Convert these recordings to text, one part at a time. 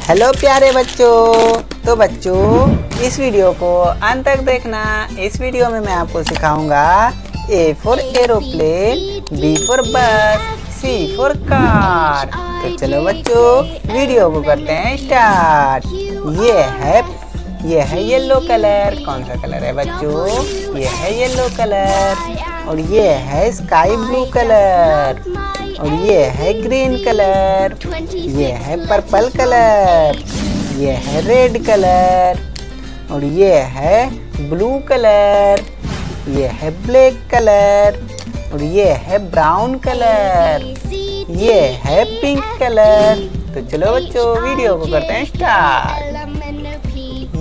Hello प्यारे बच्चों। तो बच्चों इस वीडियो को अंत तक देखना। इस वीडियो में मैं आपको सिखाऊंगा A for aeroplane, B for बस, C फॉर कार। तो चलो बच्चों वीडियो को करते हैं स्टार्ट। ये है येलो कलर। कौन सा कलर है बच्चों? ये है येलो कलर। और ये है स्काई ब्लू कलर। और ये है ग्रीन कलर। ये है पर्पल कलर। ये है रेड कलर। और ये है ब्लू कलर। ये है ब्लैक कलर। और ये है ब्राउन कलर। ये है पिंक कलर। तो चलो बच्चों वीडियो को करते हैं स्टार्ट।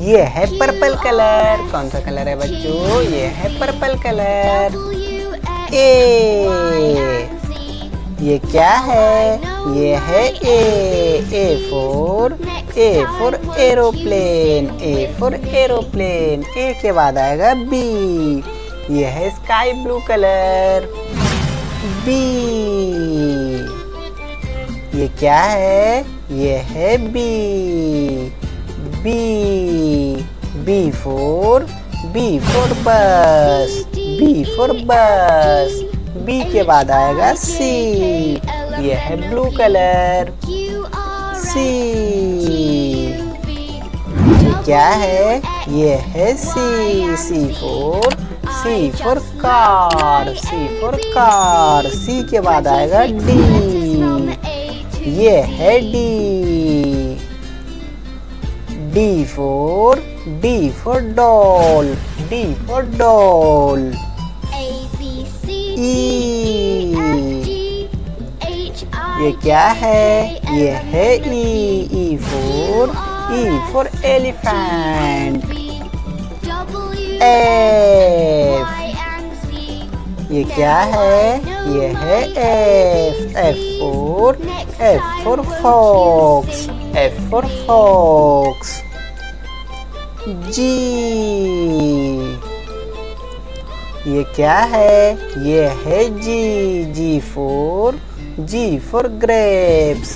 ये है पर्पल कलर। कौन सा कलर है बच्चों? ये है पर्पल कलर। ये क्या है? ये है A for aeroplane. A for aeroplane. A के बाद आएगा बी। ये है स्काई ब्लू कलर। बी। ये क्या है? ये है बी। बी फॉर बस। बी फॉर बस। बी के बाद आएगा सी। ये है ब्लू कलर। सी। ये क्या है? ये है C. C for car. C for car. C के बाद आएगा डी। ये है D. D for doll. D for doll. ये क्या है? ये है ई फॉर एलिफेंट। एफ। ये क्या है? ये है F for fox. F for fox. G. ये क्या है? ये है G for grapes.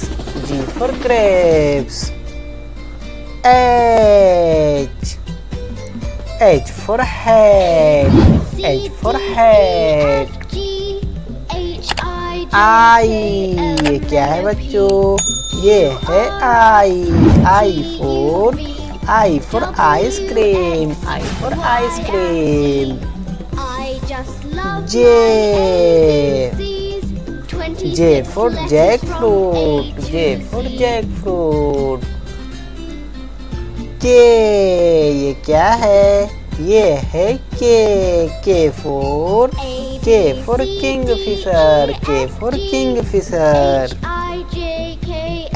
G for grapes. H for hat. H for hat. I. ये क्या है बच्चों? ये है I for ice cream. I for ice cream. J for jackfruit. J for jackfruit. K. ये क्या है? ये है K for kingfisher. K for kingfisher.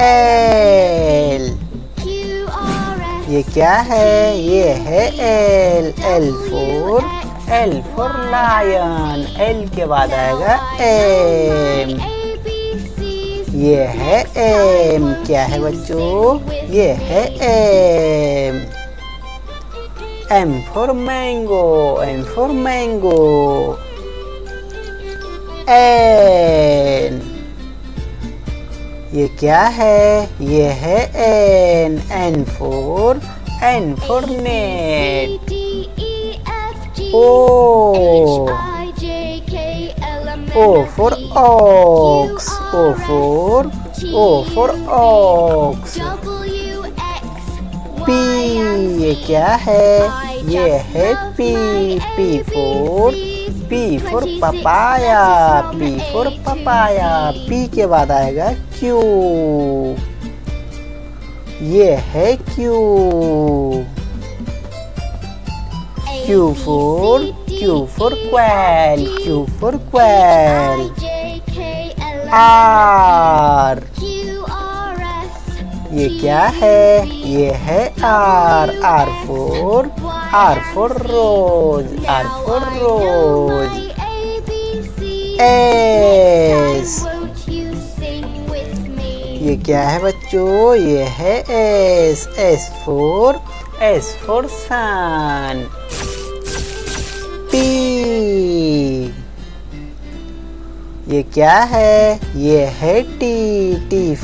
L. ये क्या है? ये है एल फॉर लायन। एल के बाद आएगा एम। ये है एम। क्या है बच्चों? ये है M. M for mango. M for mango. N. ये क्या है? ये है N for net. O for ox. O for ox. P। ये क्या है? ये है P for papaya. P for papaya. P के बाद आएगा Q। ये है Q। Q for quail. Q for quail. R। ये क्या है? ये है R for rose. R for rose. S। ये क्या है बच्चों? ये है S for sun. P। ये क्या है? ये है T. T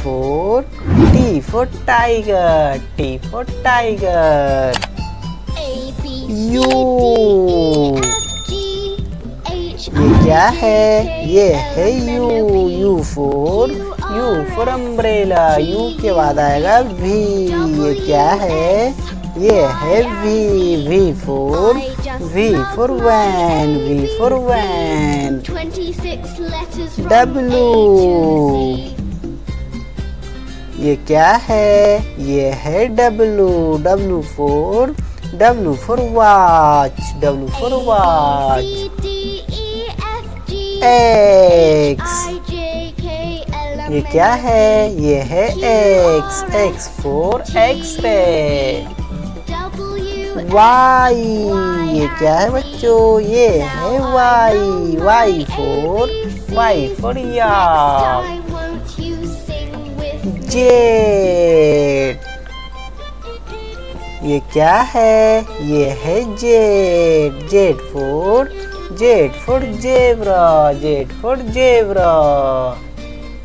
for tiger. T for tiger. U. ये क्या है? ये है U. U for umbrella. U के बाद आएगा वी। ये क्या है? ये है V. V for van. V for van. W. ये क्या है? ये है W. W for watch. W for watch. X. ये क्या है? ये है X. X for X-ray. Y. ये क्या है बच्चों? ये है Y. Y for yak. Z. ये क्या है? ये है जेड। Z for zebra.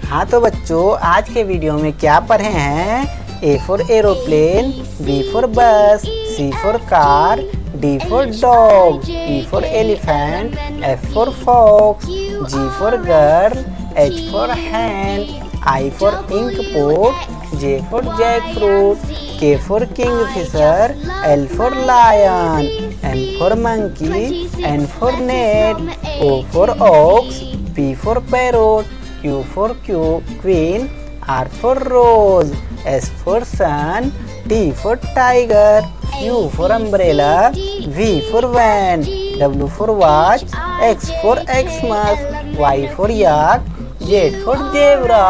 हाँ तो बच्चों आज के वीडियो में क्या पढ़े हैं? A for aeroplane, B for bus, C for car, D for dog, E for elephant, F for fox, G for girl, H for hand, I for ink pot, J for jack fruit, K for kingfisher, L for lion, M for monkey, N for net, O for ox, P for parrot, Q for queen, R for rose, S for sun, T for tiger, U for umbrella, V for van, W for watch, X for Xmas, Y for yak, Z for zebra.